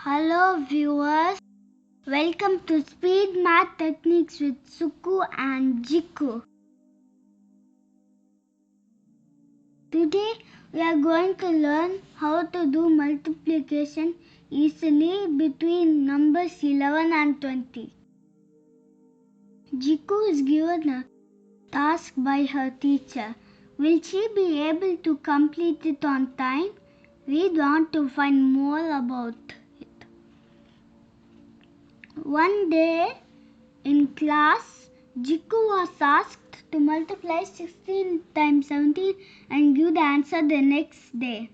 Hello viewers, welcome to Speed Math Techniques with Sukku and Jikku. Today we are going to learn how to do multiplication easily between numbers 11 and 20. Jikku is given a task by her teacher. Will she be able to complete it on time? We want to find more about it. One day in class, Jikku was asked to multiply 16 times 17 and give the answer the next day.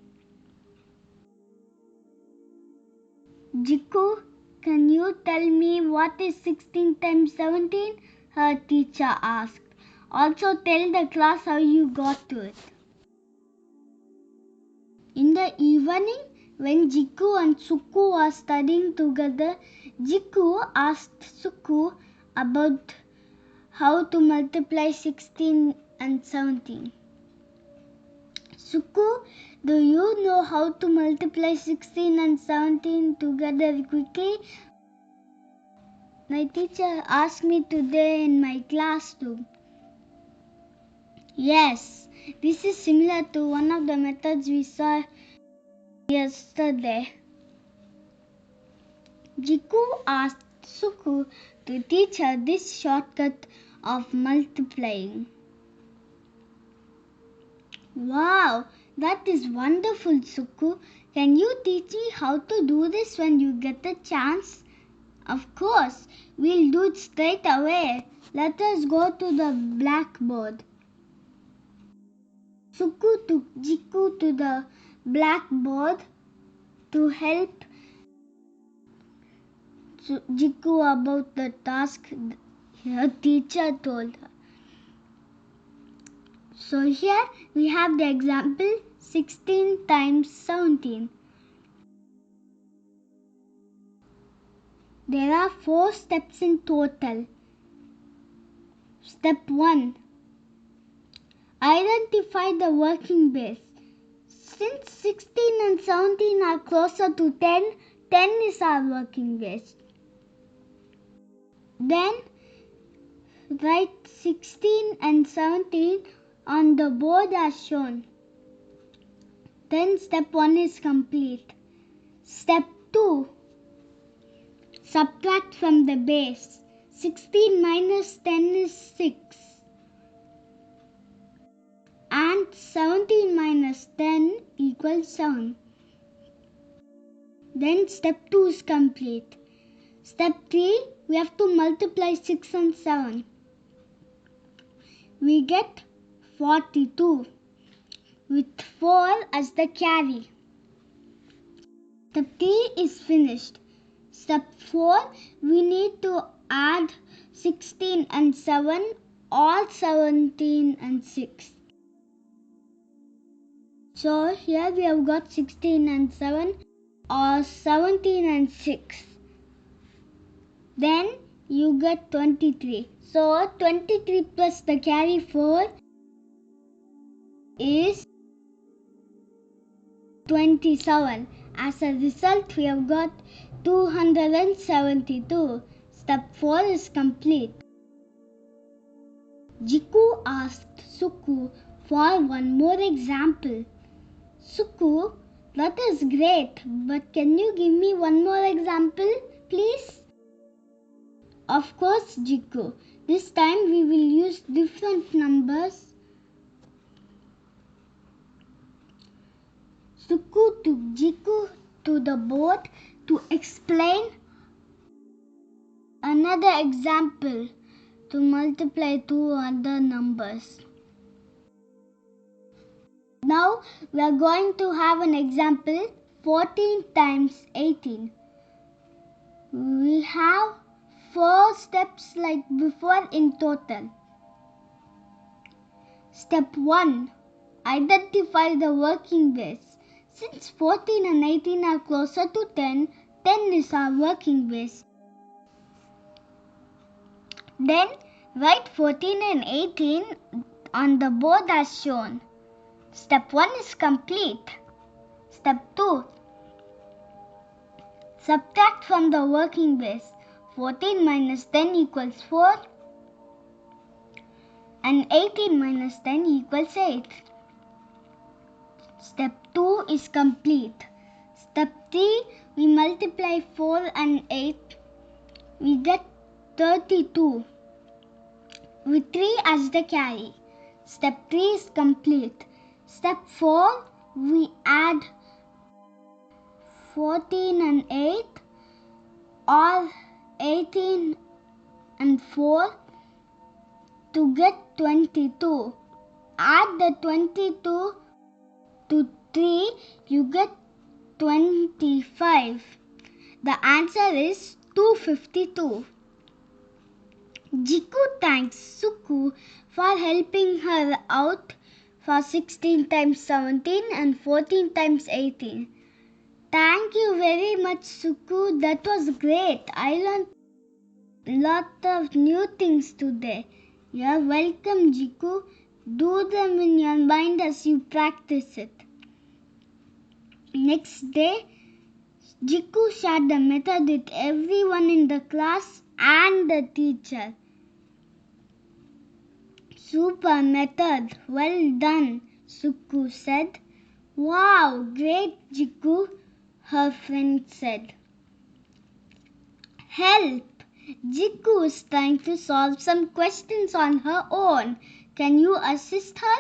Jikku, can you tell me what is 16 times 17? Her teacher asked. Also tell the class how you got to it. In the evening, when Jikku and Sukku were studying together, Jikku asked Sukku about how to multiply 16 and 17. Sukku, do you know how to multiply 16 and 17 together quickly? My teacher asked me today in my class too. Yes, this is similar to one of the methods we saw yesterday. Jikku asked Sukku to teach her this shortcut of multiplying. Wow, that is wonderful, Sukku. Can you teach me how to do this when you get a chance? Of course, we'll do it straight away. Let us go to the blackboard. Sukku took Jikku to the blackboard to help Jikku about the task her teacher told her. So here we have the example 16 times 17. There are 4 steps in total. Step 1. Identify the working base. Since 16 and 17 are closer to 10, 10 is our working base. Then write 16 and 17 on the board as shown. Then step 1 is complete. Step 2. Subtract from the base. 16 minus 10 is 6. And 17 minus 10 equals 7. Then step 2 is complete. Step 3, we have to multiply 6 and 7. We get 42 with 4 as the carry. Step 3 is finished. Step 4, we need to add 16 and 7 or 17 and 6. So here we have got 16 and 7 or 17 and 6. Then you get 23. So 23 plus the carry 4 is 27. As a result, we have got 272. Step 4 is complete. Jikku asked Sukku for one more example. Sukku, that is great, but can you give me one more example, please? Of course, Jikku. This time we will use different numbers. Sukku took Jikku to the board to explain another example to multiply 2 other numbers. Now we are going to have an example 14 times 18. We have 4 steps like before in total. Step 1. Identify the working base. Since 14 and 18 are closer to 10, 10 is our working base. Then write 14 and 18 on the board as shown. Step 1 is complete. Step 2. Subtract from the working base. 14 minus 10 equals 4 and 18 minus 10 equals 8. Step 2 is complete. Step 3, we multiply 4 and 8. We get 32 with 3 as the carry. Step 3 is complete. Step 4, we add 14 and 8 or 18 and 4 to get 22. Add the 22 to 3, you get 25. The answer is 252. Jiku thanks Sukku for helping her out for 16 times 17 and 14 times 18. Thank you very much, Sukku. That was great. I learned lot of new things today. You're welcome, Jiku. Do them in your mind as you practice it. Next day, Jiku shared the method with everyone in the class and the teacher. Super method. Well done, Sukku said. Wow, great, Jiku, her friend said. Help! Jiku is trying to solve some questions on her own. Can you assist her?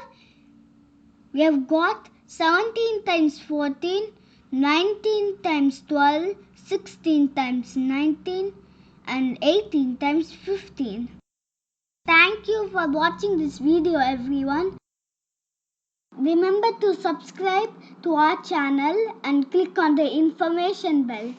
We have got 17 times 14, 19 times 12, 16 times 19 and 18 times 15. Thank you for watching this video, everyone. Remember to subscribe to our channel and click on the information bell.